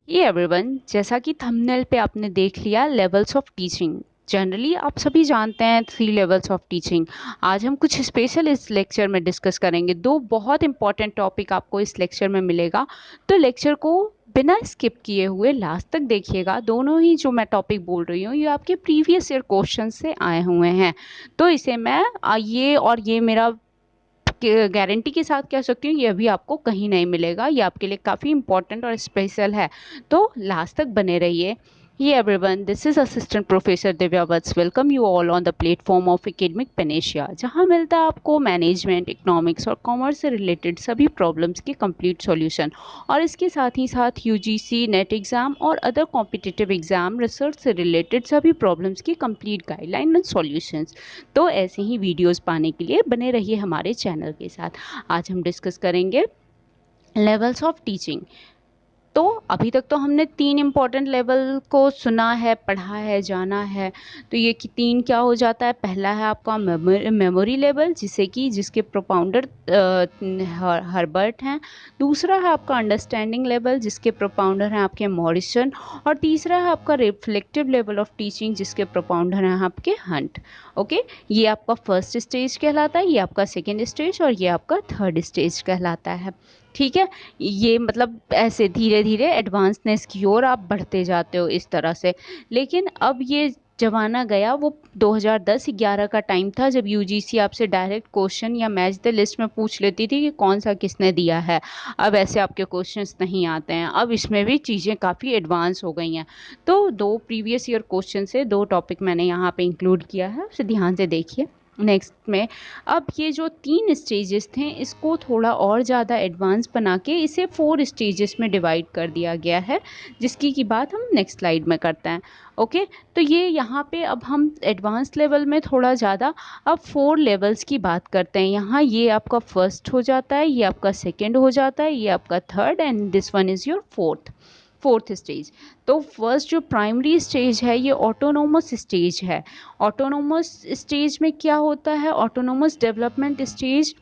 Everyone, जैसा कि thumbnail पे आपने देख लिया लेवल्स ऑफ टीचिंग। जनरली आप सभी जानते हैं 3 लेवल्स ऑफ टीचिंग। आज हम कुछ स्पेशल इस लेक्चर में डिस्कस करेंगे। दो बहुत इंपॉर्टेंट टॉपिक आपको इस लेक्चर में मिलेगा, तो लेक्चर को बिना स्किप किए हुए लास्ट तक देखिएगा। दोनों ही जो मैं टॉपिक बोल रही हूँ ये आपके प्रीवियस ईयर क्वेश्चन से आए हुए हैं, तो इसे मैं ये मेरा गारंटी के साथ कह सकती हूँ ये अभी आपको कहीं नहीं मिलेगा। ये आपके लिए काफ़ी इंपॉर्टेंट और स्पेशल है, तो लास्ट तक बने रहिए। ये everyone, this is assistant professor Divya Vats, welcome you all on the platform of Academic Panacea, जहाँ मिलता है आपको मैनेजमेंट, इकोनॉमिक्स और कॉमर्स से रिलेटेड सभी प्रॉब्लम्स के कंप्लीट सॉल्यूशन, और इसके साथ ही साथ यूजीसी नेट एग्जाम और अदर कॉम्पिटिटिव एग्जाम, रिसर्च से रिलेटेड सभी प्रॉब्लम्स की कंप्लीट गाइडलाइन एंड सॉल्यूशंस। तो ऐसे ही वीडियोस पाने के लिए बने रहिए हमारे चैनल के साथ। आज हम डिस्कस करेंगे लेवल्स ऑफ टीचिंग। तो अभी तक तो हमने 3 इम्पॉर्टेंट लेवल को सुना है, पढ़ा है, जाना है। तो ये कि 3 क्या हो जाता है। पहला है आपका मेमोरी लेवल, जिसके प्रोपाउंडर हर्बर्ट हैं। दूसरा है आपका अंडरस्टैंडिंग लेवल, जिसके प्रोपाउंडर हैं आपके मॉरिसन। और तीसरा है आपका रिफ्लेक्टिव लेवल ऑफ टीचिंग, जिसके प्रोपाउंडर हैं आपके हंट। ओके, ये आपका फर्स्ट स्टेज कहलाता है, ये आपका सेकेंड स्टेज और ये आपका थर्ड स्टेज कहलाता है। ठीक है, ये मतलब ऐसे धीरे धीरे एडवांसनेस की ओर आप बढ़ते जाते हो इस तरह से। लेकिन अब ये जमाना गया, वो 2010-11 का टाइम था जब यूजीसी आपसे डायरेक्ट क्वेश्चन या मैच द लिस्ट में पूछ लेती थी कि कौन सा किसने दिया है। अब ऐसे आपके क्वेश्चंस नहीं आते हैं, अब इसमें भी चीज़ें काफ़ी एडवांस हो गई हैं। तो 2 प्रीवियस ईयर क्वेश्चन से 2 टॉपिक मैंने यहाँ पे इंक्लूड किया है, उसे ध्यान से देखिए। नेक्स्ट में अब ये जो 3 स्टेजेस थे इसको थोड़ा और ज़्यादा एडवांस बना के इसे 4 स्टेजेस में डिवाइड कर दिया गया है, जिसकी की बात हम नेक्स्ट स्लाइड में करते हैं। ओके, तो ये यहाँ पे अब हम एडवांस लेवल में थोड़ा ज़्यादा अब 4 लेवल्स की बात करते हैं। यहाँ ये आपका फर्स्ट हो जाता है, ये आपका सेकेंड हो जाता है, ये आपका third and this one is your fourth stage. तो फर्स्ट जो प्राइमरी स्टेज है ये ऑटोनोमस स्टेज है। ऑटोनोमस स्टेज में क्या होता है, ऑटोनोमस डेवलपमेंट स्टेज,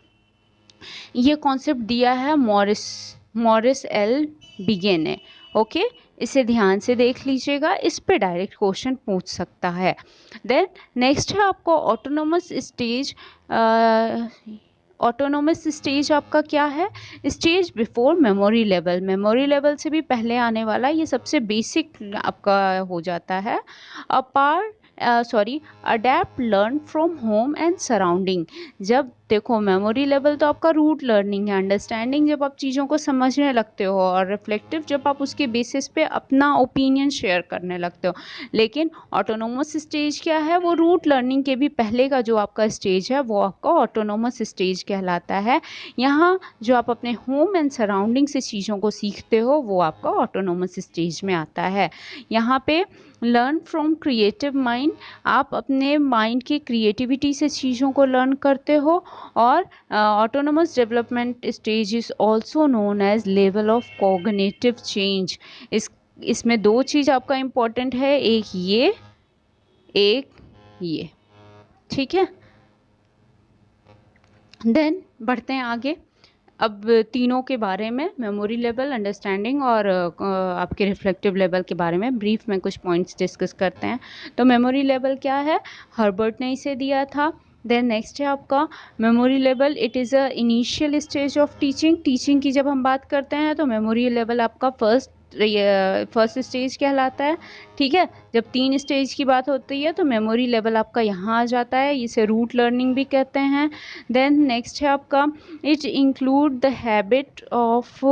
ये कॉन्सेप्ट दिया है मॉरिस एल बिगे ने। ओके, इसे ध्यान से देख लीजिएगा, इस पे डायरेक्ट क्वेश्चन पूछ सकता है। देन नेक्स्ट है आपको ऑटोनोमस स्टेज। ऑटोनोमस स्टेज आपका क्या है, stage before memory level. Memory level से भी पहले आने वाला, ये सबसे बेसिक आपका हो जाता है। Apart adapt learn from home and surrounding. जब देखो मेमोरी लेवल तो आपका रूट लर्निंग है, अंडरस्टैंडिंग जब आप चीज़ों को समझने लगते हो, और रिफ्लेक्टिव जब आप उसके बेसिस पे अपना ओपिनियन शेयर करने लगते हो। लेकिन ऑटोनोमस स्टेज क्या है, वो रूट लर्निंग के भी पहले का जो आपका स्टेज है वो आपका ऑटोनोमस स्टेज कहलाता है। यहाँ जो आप अपने होम एंड सराउंडिंग से चीज़ों को सीखते हो वो आपका ऑटोनोमस स्टेज में आता है। यहाँ पे लर्न फ्रॉम क्रिएटिव माइंड, आप अपने माइंड की क्रिएटिविटी से चीज़ों को लर्न करते हो। और autonomous development stage is also known as level of cognitive change. इसमें 2 चीज़ आपका इम्पोर्टेंट है, एक ये। ठीक है, देन बढ़ते हैं आगे। अब तीनों के बारे में, मेमोरी लेवल, अंडरस्टैंडिंग और आपके रिफ्लेक्टिव लेवल के बारे में ब्रीफ में कुछ पॉइंट्स डिस्कस करते हैं। तो मेमोरी लेवल क्या है, हर्बर्ट ने इसे दिया था। देन नेक्स्ट है आपका memory level, it is a initial stage of teaching की जब हम बात करते हैं तो मेमोरी लेवल आपका फर्स्ट स्टेज कहलाता है। ठीक है, जब 3 स्टेज की बात होती है तो मेमोरी लेवल आपका यहाँ आ जाता है, इसे रूट लर्निंग भी कहते हैं। देन नेक्स्ट है आपका it include the habit of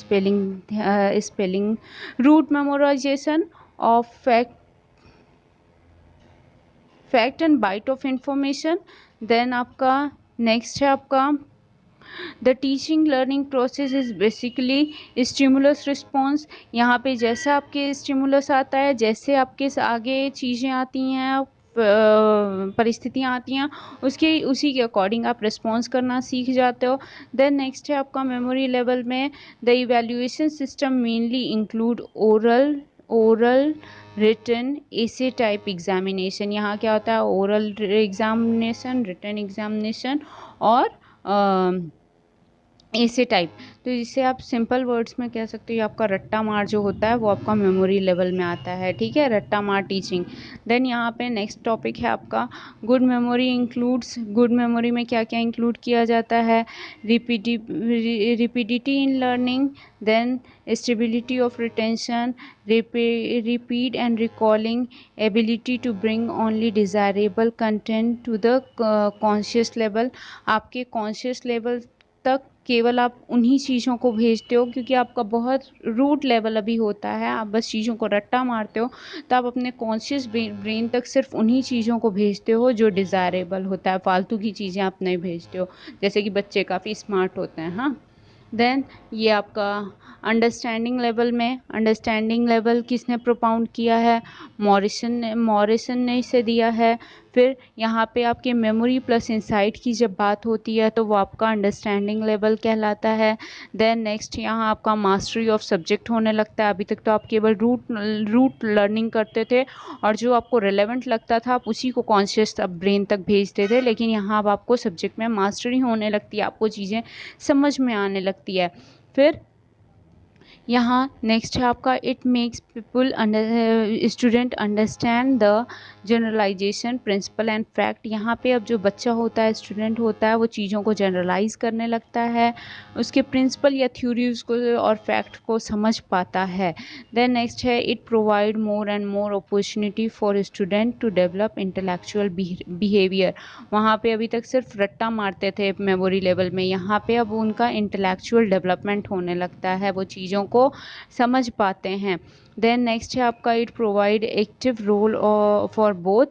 spelling rote memorisation of fact and bite of information. Then आपका नेक्स्ट है आपका the teaching learning process is basically stimulus response. यहाँ पे जैसा आपके स्टिमुलस आता है, जैसे आपके आगे चीज़ें आती हैं, परिस्थितियाँ आती हैं, उसी के अकॉर्डिंग आप रिस्पॉन्स करना सीख जाते हो। देन नेक्स्ट है आपका मेमोरी लेवल में the evaluation system mainly include oral written ऐसे टाइप एग्जामिनेशन। यहाँ क्या होता है, ओरल एग्जामिनेशन, रिटन एग्जामिनेशन और ऐसे टाइप। तो जिससे आप सिंपल वर्ड्स में कह सकते हो, आपका रट्टा मार जो होता है वो आपका मेमोरी लेवल में आता है, ठीक है, रट्टा मार टीचिंग। देन यहाँ पे नेक्स्ट टॉपिक है आपका good memory includes. Good memory में क्या क्या इंक्लूड किया जाता है? Rapidity in learning, then stability of retention, repeat and recalling, ability to bring only desirable content to the conscious level। आपके कॉन्शियस लेवल तक केवल आप उन्हीं चीज़ों को भेजते हो, क्योंकि आपका बहुत रूट लेवल अभी होता है, आप बस चीज़ों को रट्टा मारते हो, तो आप अपने कॉन्शियस ब्रेन तक सिर्फ उन्हीं चीज़ों को भेजते हो जो डिज़ायरेबल होता है, फालतू की चीज़ें आप नहीं भेजते हो। जैसे कि बच्चे काफ़ी स्मार्ट होते हैं, हाँ। देन ये आपका अंडरस्टैंडिंग लेवल में, अंडरस्टैंडिंग लेवल किसने प्रोपाउंड किया है? मॉरिसन ने इसे दिया है। फिर यहाँ पे आपके मेमोरी प्लस इंसाइट की जब बात होती है तो वो आपका अंडरस्टैंडिंग लेवल कहलाता है। देन नेक्स्ट यहाँ आपका मास्टरी ऑफ सब्जेक्ट होने लगता है। अभी तक तो आप केवल रूट लर्निंग करते थे और जो आपको रिलेवेंट लगता था आप उसी को कॉन्शियस ब्रेन तक भेजते थे, लेकिन यहाँ अब आपको सब्जेक्ट में मास्टरी होने लगती है, आपको चीज़ें समझ में आने लगती है। फिर यहाँ नेक्स्ट है आपका it makes people student understand the generalisation principle and fact. यहाँ पे अब जो बच्चा होता है, स्टूडेंट होता है, वो चीज़ों को जनरलाइज करने लगता है, उसके प्रिंसिपल या थ्योरीज को और फैक्ट को समझ पाता है। देन नेक्स्ट है it provide more and more opportunity for student to develop intellectual behaviour. वहाँ पे अभी तक सिर्फ रट्टा मारते थे मेमोरी लेवल में, यहाँ पे अब उनका इंटेलेक्चुअल डेवलपमेंट होने लगता है, वो चीज़ों को समझ पाते हैं। देन नेक्स्ट है आपका it provide active role for both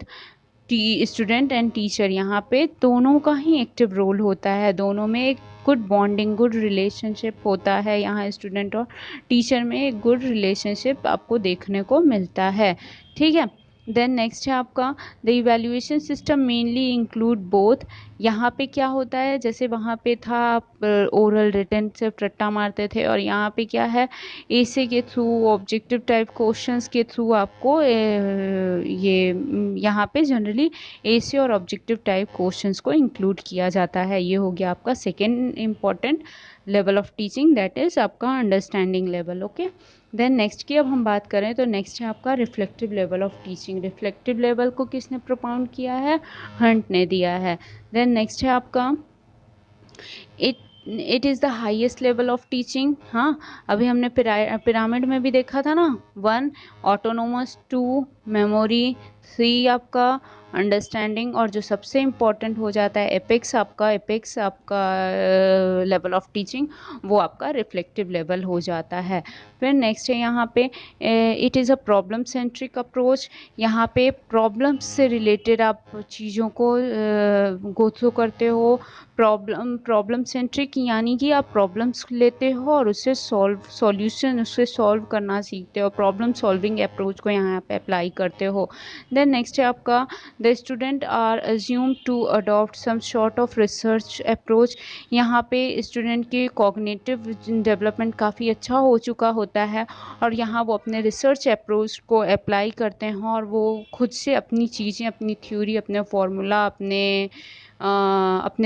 student and teacher. यहाँ पे दोनों का ही एक्टिव रोल होता है, दोनों में एक गुड बॉन्डिंग, गुड रिलेशनशिप होता है। यहाँ स्टूडेंट और टीचर में एक गुड रिलेशनशिप आपको देखने को मिलता है, ठीक है। देन नेक्स्ट है आपका the evaluation system mainly include both. यहाँ पे क्या होता है, जैसे वहाँ पे था आप ओरल रिटन से रट्टा मारते थे, और यहाँ पे क्या है, ऐसे के थ्रू, ऑब्जेक्टिव टाइप क्वेश्चंस के थ्रू आपको यहाँ पे जनरली ऐसे और ऑब्जेक्टिव टाइप क्वेश्चंस को इंक्लूड किया जाता है। ये हो गया आपका second important level of teaching, that is आपका understanding level, okay. Then next की अब हम बात करें तो नेक्स्ट है आपका reflective level of teaching. Reflective level को किसने प्रोपाउंड किया है? हंट ने दिया है। देन नेक्स्ट है आपका it is the highest level of teaching. हाँ, अभी हमने पिरामिड में भी देखा था ना, 1 ऑटोनोमस, 2 मेमोरी, 3 आपका अंडरस्टैंडिंग, और जो सबसे इम्पॉर्टेंट हो जाता है एपेक्स आपका लेवल ऑफ टीचिंग, वो आपका रिफ्लेक्टिव लेवल हो जाता है। फिर नेक्स्ट है यहाँ पे it is a problem centric approach. यहाँ पे प्रॉब्लम्स से रिलेटेड आप चीज़ों को गो थ्रू करते हो। प्रॉब्लम सेंट्रिक यानी कि आप प्रॉब्लम्स लेते हो और उससे उससे सॉल्व करना सीखते हो, प्रॉब्लम सॉल्विंग अप्रोच को यहाँ पे अप्लाई करते हो। देन नेक्स्ट है आपका the student are assume to adopt some sort of research approach. यहाँ पे स्टूडेंट की कॉग्निटिव डेवलपमेंट काफ़ी अच्छा हो चुका होता है और यहाँ वो अपने रिसर्च अप्रोच को अप्लाई करते हैं और वो खुद से अपनी चीज़ें, अपनी थ्योरी, अपने फार्मूला, अपने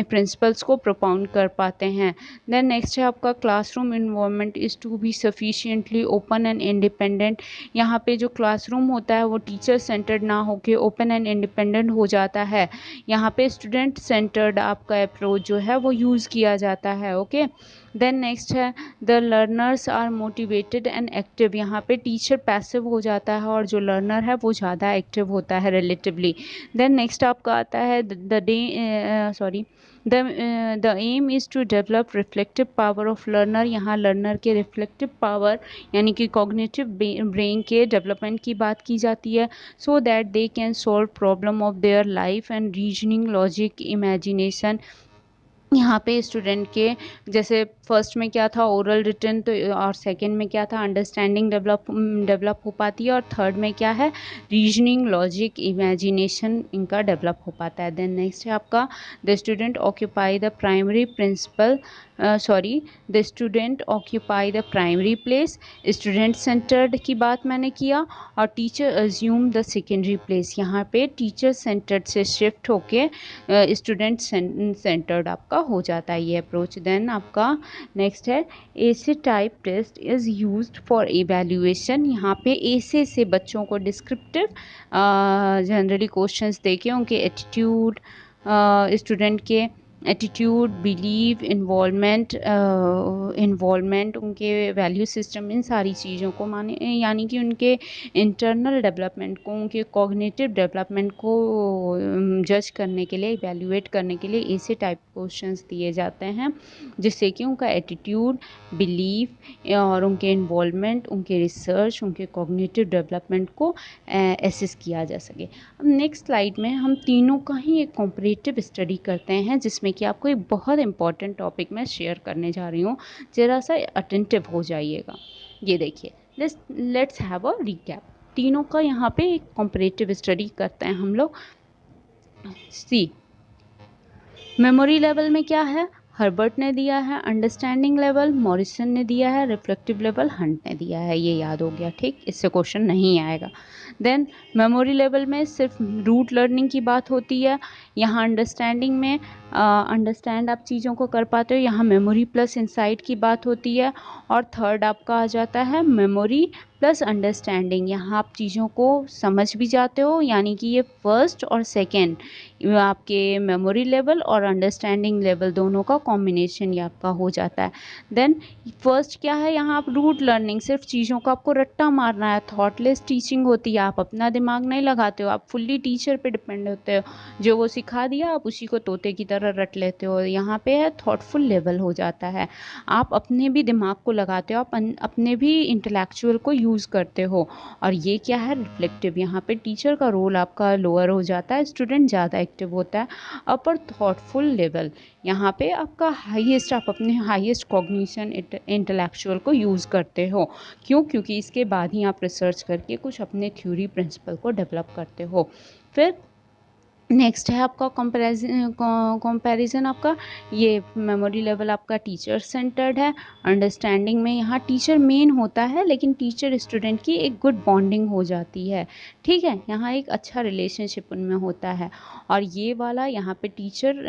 प्रिंसिपल्स को प्रोपाउंड कर पाते हैं। देन नेक्स्ट है आपका classroom environment is to be sufficiently open and independent. यहाँ पे जो क्लासरूम होता है वो टीचर सेंटर्ड ना होके ओपन एंड इंडिपेंडेंट हो जाता है। यहाँ पे स्टूडेंट सेंटर्ड आपका अप्रोच जो है वो यूज़ किया जाता है, ओके। देन नेक्स्ट है the learners are motivated and active. यहाँ पे टीचर पैसिव हो जाता है और जो लर्नर है वो ज़्यादा एक्टिव होता है रिलेटिवली। देन नेक्स्ट आपका आता है the aim is to develop reflective power of learner. यहाँ लर्नर के रिफ्लेक्टिव पावर यानी कि कॉग्निटिव ब्रेन के डेवलपमेंट की बात की जाती है, so that they can solve problem of their life and reasoning, logic, imagination. यहाँ पे स्टूडेंट के जैसे फर्स्ट में क्या था, ओरल रिटन, तो और सेकंड में क्या था, अंडरस्टैंडिंग डेवलप हो पाती है, और थर्ड में क्या है, रीजनिंग, लॉजिक, इमेजिनेशन इनका डेवलप हो पाता है। देन नेक्स्ट है आपका the student occupy the primary place. Student centred की बात मैंने किया और teacher assume the secondary place. यहाँ पे टीचर सेंटर्ड से शिफ्ट होके स्टूडेंट सेंटर्ड आपका आपका हो जाता है ये अप्रोच। देन आपका नेक्स्ट है essay type test is used for evaluation. यहाँ पे एसे से बच्चों को डिस्क्रिप्टिव जनरली क्वेश्चंस देके उनके एटीट्यूड, स्टूडेंट के एटीट्यूड, बिलीव, इन्वॉल्वमेंट, उनके वैल्यू सिस्टम, इन सारी चीज़ों को माने यानी कि उनके इंटरनल डेवलपमेंट को, उनके कॉग्निटिव डेवलपमेंट को जज करने के लिए, इवैल्यूएट करने के लिए ऐसे टाइप क्वेश्चंस दिए जाते हैं जिससे कि उनका एटीट्यूड, बिलीफ और उनके इन्वॉल्वमेंट, उनके रिसर्च, उनके कॉग्निटिव डेवलपमेंट को एसेस किया जा सके। अब नेक्स्ट स्लाइड में हम तीनों का ही एक कॉम्परेटिव स्टडी करते हैं जिसमें कि आपको एक बहुत इंपॉर्टेंट टॉपिक मैं शेयर करने जा रही हूँ, ज़रा सा अटेंटिव हो जाइएगा। ये देखिए, लेट्स हैव अ रिकैप। तीनों का यहाँ पे एक कॉम्परेटिव स्टडी करते हैं हम लोग। सी मेमोरी लेवल में क्या है, हर्बर्ट ने दिया है। अंडरस्टैंडिंग लेवल मॉरिसन ने दिया है। रिफ्लेक्टिव लेवल हंट ने दिया है। ये याद हो गया, ठीक, इससे क्वेश्चन नहीं आएगा। देन मेमोरी लेवल में सिर्फ रूट लर्निंग की बात होती है। यहाँ अंडरस्टैंडिंग में अंडरस्टैंड आप चीज़ों को कर पाते हो, यहाँ मेमोरी प्लस इंसाइट की बात होती है। और थर्ड आपका आ जाता है मेमोरी प्लस अंडरस्टैंडिंग, यहाँ आप चीज़ों को समझ भी जाते हो, यानी कि ये फर्स्ट और सेकेंड आपके मेमोरी लेवल और अंडरस्टैंडिंग लेवल दोनों का कॉम्बिनेशन ये आपका हो जाता है। देन फर्स्ट क्या है, यहाँ आप रूट लर्निंग, सिर्फ चीज़ों को आपको रट्टा मारना है, थॉटलेस टीचिंग होती है, आप अपना दिमाग नहीं लगाते हो, आप फुल्ली टीचर पे डिपेंड होते हो, जो वो सिखा दिया आप उसी को तोते की तरह रट लेते हो। यहाँ पे है थॉटफुल लेवल हो जाता है, आप अपने भी दिमाग को लगाते हो, आप अपने भी इंटेलेक्चुअल को यूज़ करते हो। और ये क्या है, रिफ्लेक्टिव, यहाँ पे टीचर का रोल आपका लोअर हो जाता है, स्टूडेंट ज़्यादा एक्टिव होता है। अपर थॉटफुल लेवल, यहाँ पे आपका हाईएस्ट, आप अपने हाईएस्ट कॉग्निशन इंटेलेक्चुअल को यूज़ करते हो। क्यों? क्योंकि इसके बाद ही आप रिसर्च करके कुछ अपने थ्योरी प्रिंसिपल को डेवलप करते हो। फिर नेक्स्ट है आपका कंपैरिजन आपका, ये मेमोरी लेवल आपका टीचर सेंटर्ड है। अंडरस्टैंडिंग में यहाँ टीचर मेन होता है, लेकिन टीचर स्टूडेंट की एक गुड बॉन्डिंग हो जाती है, ठीक है, यहाँ एक अच्छा रिलेशनशिप उनमें होता है। और ये वाला यहाँ पे टीचर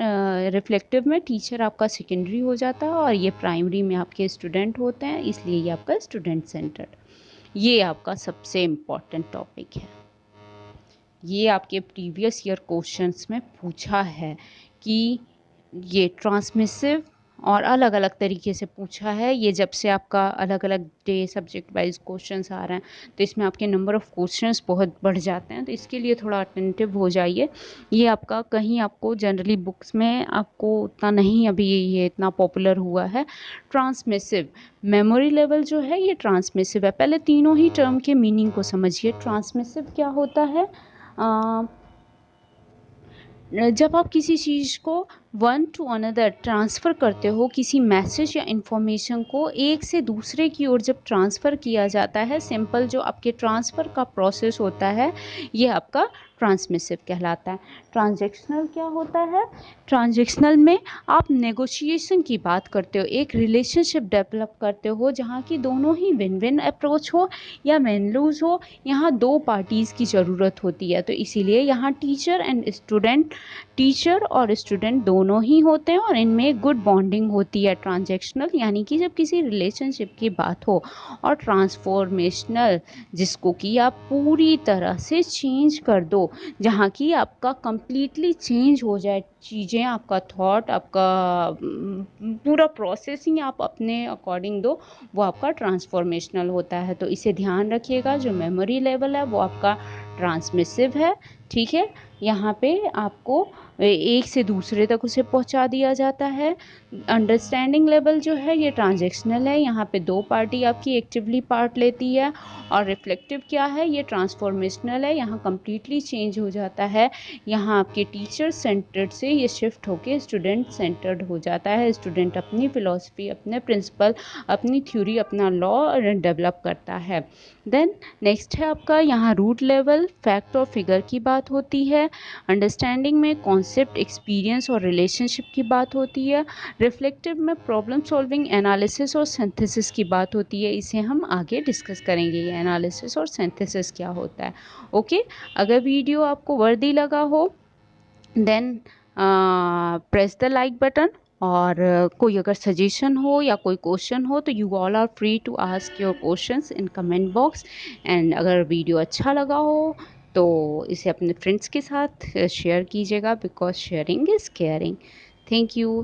रिफ्लेक्टिव में टीचर आपका सेकेंडरी हो जाता है और ये प्राइमरी में आपके स्टूडेंट होते हैं, इसलिए ये आपका स्टूडेंट सेंटर्ड। ये आपका सबसे इम्पॉर्टेंट टॉपिक है, ये आपके प्रीवियस ईयर क्वेश्चंस में पूछा है कि ये ट्रांसमिसिव और अलग अलग तरीके से पूछा है। ये जब से आपका अलग अलग डे सब्जेक्ट वाइज क्वेश्चंस आ रहे हैं तो इसमें आपके नंबर ऑफ़ क्वेश्चंस बहुत बढ़ जाते हैं, तो इसके लिए थोड़ा अटेंटिव हो जाइए। ये आपका कहीं आपको जनरली बुक्स में आपको उतना नहीं अभी ये इतना पॉपुलर हुआ है। ट्रांसमिसिव मेमोरी लेवल जो है ये ट्रांसमिसिव है। पहले तीनों ही टर्म के मीनिंग को समझिए। ट्रांसमिसिव क्या होता है, जब आप किसी चीज़ को वन टू अनदर ट्रांसफ़र करते हो, किसी मैसेज या इन्फॉर्मेशन को एक से दूसरे की ओर जब ट्रांसफ़र किया जाता है, सिंपल जो आपके ट्रांसफ़र का प्रोसेस होता है ये आपका ट्रांसमिसिव कहलाता है। ट्रांजैक्शनल क्या होता है, ट्रांजैक्शनल में आप नेगोशिएशन की बात करते हो, एक रिलेशनशिप डेवलप करते हो जहाँ की दोनों ही विन विन अप्रोच हो या विन लूज़ हो, यहाँ दो पार्टीज़ की ज़रूरत होती है। तो इसीलिए यहाँ टीचर एंड स्टूडेंट, टीचर और स्टूडेंट दोनों ही होते हैं और इनमें गुड बॉन्डिंग होती है। ट्रांजैक्शनल यानी कि जब किसी रिलेशनशिप की बात हो, और ट्रांसफॉर्मेशनल जिसको कि आप पूरी तरह से चेंज कर दो, जहाँ की आपका कंप्लीटली चेंज हो जाए चीज़ें, आपका थॉट, आपका पूरा प्रोसेसिंग आप अपने अकॉर्डिंग दो, वो आपका ट्रांसफॉर्मेशनल होता है। तो इसे ध्यान रखिएगा, जो मेमोरी लेवल है वो आपका ट्रांसमिसिव है, ठीक है, यहाँ पे आपको एक से दूसरे तक उसे पहुँचा दिया जाता है। अंडरस्टैंडिंग लेवल जो है ये ट्रांजैक्शनल है, यहाँ पे दो पार्टी आपकी एक्टिवली पार्ट लेती है। और रिफ्लेक्टिव क्या है, ये ट्रांसफॉर्मेशनल है, यहाँ कम्प्लीटली चेंज हो जाता है, यहाँ आपके टीचर सेंटर्ड से ये शिफ्ट होके स्टूडेंट सेंटर्ड हो जाता है। स्टूडेंट अपनी फ़िलॉसफी, अपने प्रिंसिपल, अपनी थ्योरी, अपना लॉ डेवलप करता है। देन नेक्स्ट है आपका यहाँ रूट लेवल, फैक्ट और फिगर की बात होती है। अंडरस्टैंडिंग में कॉन्सेप्ट, एक्सपीरियंस और रिलेशनशिप की बात होती है। रिफ्लेक्टिव में प्रॉब्लम सॉल्विंग, एनालिसिस और सिंथेसिस की बात होती है। इसे हम आगे डिस्कस करेंगे, ये एनालिसिस और सिंथेसिस क्या होता है। ओके, अगर वीडियो आपको वर्दी लगा हो then press the like button और कोई अगर सजेशन हो या कोई क्वेश्चन हो तो you all are free to ask your questions in comment box. And अगर वीडियो अच्छा लगा हो तो इसे अपने फ्रेंड्स के साथ शेयर कीजिएगा, because sharing is caring. Thank you.